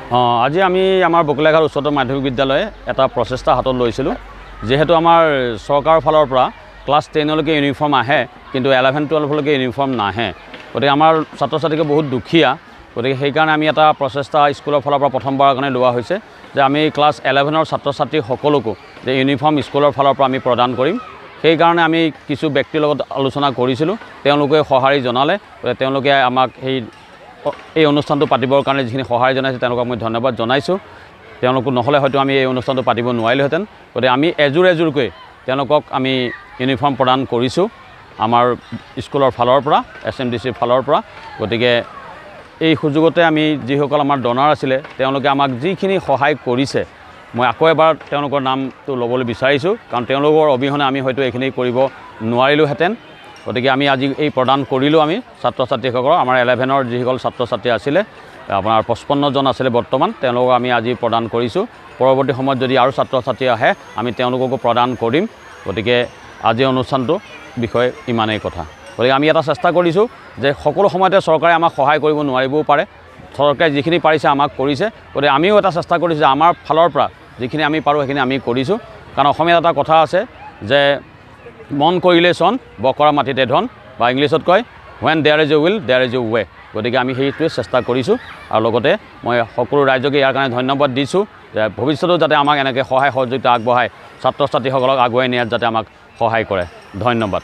আজি আমি আমাৰ বকুলীয়াঘাট উচ্চতৰ মাধ্যমিক বিদ্যালয়ে এটা প্ৰচেষ্টা হাতত লৈছিলোঁ যেহেতু আমাৰ চৰকাৰৰ ফালৰ পৰা ক্লাছ 10লৈকে ইউনিফৰ্ম আহে কিন্তু 11-12লৈকে ইউনিফৰ্ম নাহে গতিকে আমাৰ ছাত্ৰ ছাত্ৰীকে বহুত দুখীয়া গতিকে সেইকাৰণে আমি এটা প্ৰচেষ্টা স্কুলৰ ফালৰ পৰা প্ৰথমবাৰৰ কাৰণে লোৱা হৈছে যে আমি ক্লাছ 11ৰ ছাত্ৰ ছাত্ৰী সকলোকো যে ইউনিফৰ্ম স্কুলৰ ফালৰ পৰা আমি প্ৰদান কৰিম সেইকাৰণে আমি কিছু ব্যক্তিৰ লগত আলোচনা কৰিছিলোঁ তেওঁলোকে সঁহাৰি জনালে তেওঁলোকে আমাক এই অনুষ্ঠানটো পাতিবৰ কাৰণে যিখিনি সহায় জনাইছে তেওঁলোকক মই ধন্যবাদ জনাইছোঁ তেওঁলোক নহ'লে হয়তো আমি এই অনুষ্ঠানটো পাতিব নোৱাৰিলোহেঁতেন গতিকে আমি এজোৰকৈ তেওঁলোকক আমি ইউনিফৰ্ম প্ৰদান কৰিছোঁ আমাৰ স্কুলৰ ফালৰ পৰা SMDCৰ ফালৰ পৰা গতিকে এই সুযোগতে আমি যিসকল আমাৰ ডনাৰ আছিলে তেওঁলোকে আমাক যিখিনি সহায় কৰিছে মই আকৌ এবাৰ তেওঁলোকৰ নামটো ল'বলৈ বিচাৰিছোঁ কাৰণ তেওঁলোকৰ অবিহনে আমি হয়তো এইখিনি কৰিব নোৱাৰিলোহেঁতেন গতিকে আমি আজি এই প্ৰদান কৰিলোঁ আমি ছাত্ৰ ছাত্ৰীসকলৰ আমাৰ 11ৰ যিসকল ছাত্ৰ ছাত্ৰী আছিলে আপোনাৰ 55 জন আছিলে বৰ্তমান তেওঁলোকক আমি আজি প্ৰদান কৰিছোঁ পৰৱৰ্তী সময়ত যদি আৰু ছাত্ৰ ছাত্ৰী আহে আমি তেওঁলোককো প্ৰদান কৰিম গতিকে আজি অনুষ্ঠানটো বিষয়ে ইমানেই কথা গতিকে আমি এটা চেষ্টা কৰিছোঁ যে সকলো সময়তে চৰকাৰে আমাক সহায় কৰিব নোৱাৰিবও পাৰে চৰকাৰে যিখিনি পাৰিছে আমাক কৰিছে গতিকে আমিও এটা চেষ্টা কৰিছোঁ যে আমাৰ ফালৰ পৰা যিখিনি আমি পাৰোঁ সেইখিনি আমি কৰিছোঁ কাৰণ অসমীয়াত এটা কথা আছে যে মন কৰিলে চন বকৰা মাটিতে ধন বা ইংলিছত কয় when there is a will there is a way গতিকে আমি সেইটোৱে চেষ্টা কৰিছোঁ আৰু লগতে মই সকলো ৰাইজকে ইয়াৰ কাৰণে ধন্যবাদ দিছোঁ যে ভৱিষ্যতেও যাতে আমাক এনেকৈ সহায় সহযোগিতা আগবঢ়ায় ছাত্ৰ ছাত্ৰীসকলক আগুৱাই নিয়াত যাতে আমাক সহায় কৰে ধন্যবাদ